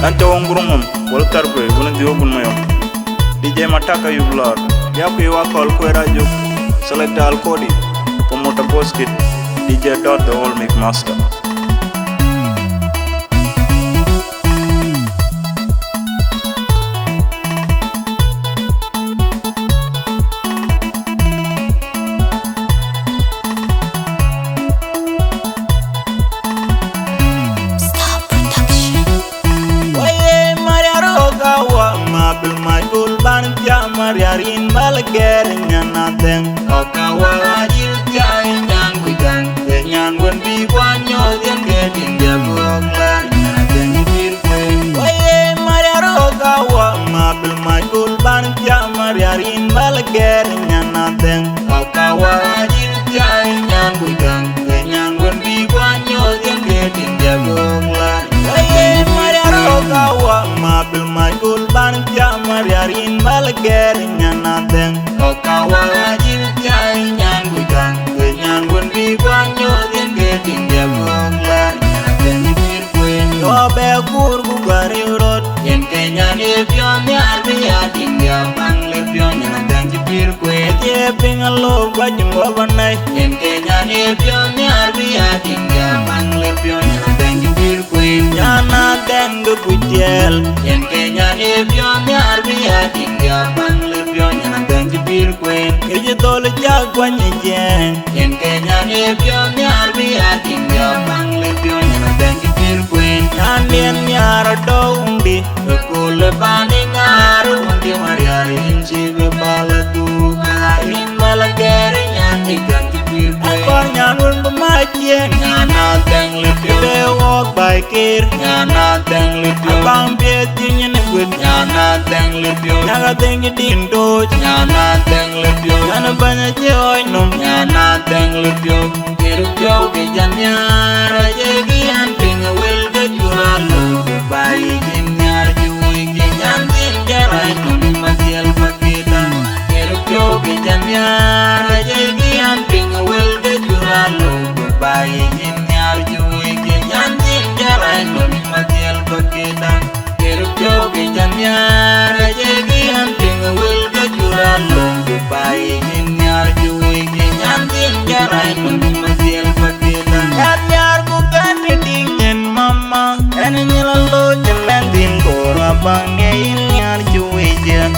Anta wongurumum wal tarbe wala diobun mayom DJ Mataka Yuglar yaku iwa call Kwera Juk select al kodi promoter post kit DJ Dot the whole make master. Mariarin balager nyanaten okawa jil jai nyang wigan nyan wen bi wanyo yen gedin dia bonglan nyanaten bir kwen oye mariaro okawa mabil maikul ban ja mariarin balager nyanaten okawa jil jai nyang wigan nyan wen bi wanyo yen gedin dia bonglan oye mariaro okawa mabil maikul ban ja mariarin balager nyanaten okawa jil jai nyang wigan nyan wen bi wanyo yen gedin dia bonglan nyanaten bir kwen yo be kur gu gari rot yen kenyan e pion nyar bi adin dia bangle pion nyanaten bir kwen je pingalo gwajum wabanai yen kenyan e pion nyar bi adin dia bangle pion nyanaten bir kwen nyanaten gu kujel yen kenyan e pion nyar bi adin dia bangle pion nyanaten bir kwen je tol jagwanye jen yen kenyan e pion nyar bi adin dia bangle pion nyanaten bir kwen nyanien nyar dongdi kule banding aru undi mariari inci baladu in balagere nyanyi ganti bir kwen akor nyanun bemajien nyana teng lepyo de walk by kir nyana teng lepyo abang bieti nyene gut nyana teng lepyo nyaga tengi dindo nyana teng lepyo nyana banya jeoy num nyana teng lepyo kiru pyo bijan nyara jegi anping wil de juralo bayi jim nyar juwi kinyan din jarai nuni masial pakidan kiru pyo bijan nyara jegi anping wil de juralo bayi jim nyar juwi kinyan din jarai nuni masial pakidan kiru pyo bijan nyara jegi anping wil de juralo bayi jim nyar juwi kinyan din jarai nuni masial pakidan nyar bukan dingin mama kan nyelalo nyelendin kora banggain nyar juwi jen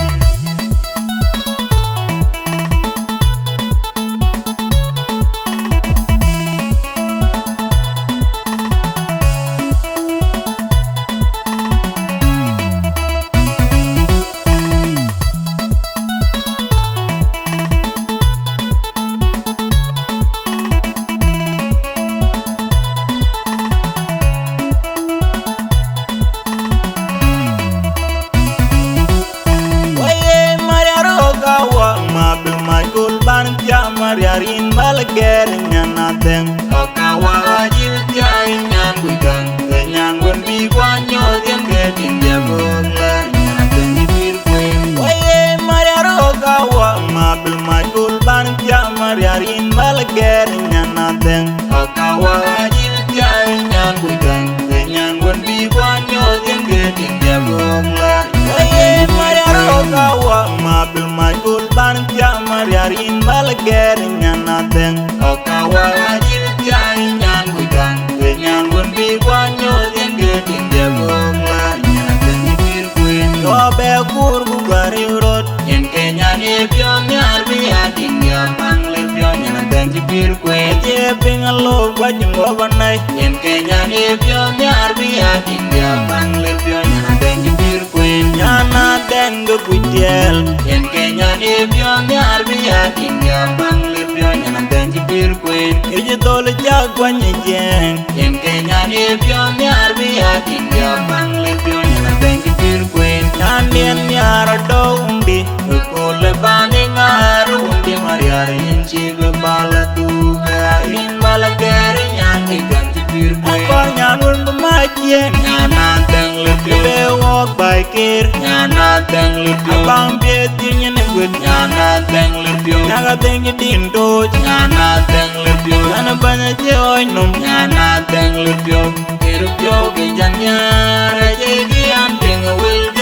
mariarin balager nyanaten okawa jil jai nyan wigan nyan wen bi wanyo yen gedin dia bonglan nyanaten bir kwen oye mariaro okawa mabil majul ban ja mariarin balager nyanaten okawa jil jai nyan wigan nyan wen bi wanyo yen gedin dia bonglan oye mariaro okawa mabil majul ban ja mariarin balager nyanaten okawa jil jai nyan wigan nyan wen bi wanyo yen gedin dia bonglan nyanaten bir kwen yo be kur gu gari rot yen kenyan e pion nyar bi adin dia bangle pion nyanaten bir kwen je pingalo gwajum wabanai yen kenyan e pion nyar bi adin dia bangle pion nyanaten bir kwen nyanaten gu kujel yen kenyan e pion nyar bi adin dia bangle pion nyanaten bir kwen je tol jagwanye jen yen kenyan e pion nyar bi adin dia bangle pion nyanaten bir kwen nyanien nyar dongdi kule banding aru undi mariari inci baladu in balagere nyanyi ganti bir kwen akor nyanun bemajien nyana teng lepyo de walk baikir nyana teng lutyo abang beti nyene gut nyana teng lutyo naga teng dindo nyana teng lutyo ana banya joy num nyana teng lutyo kirupyo ke janya raje gi anting wil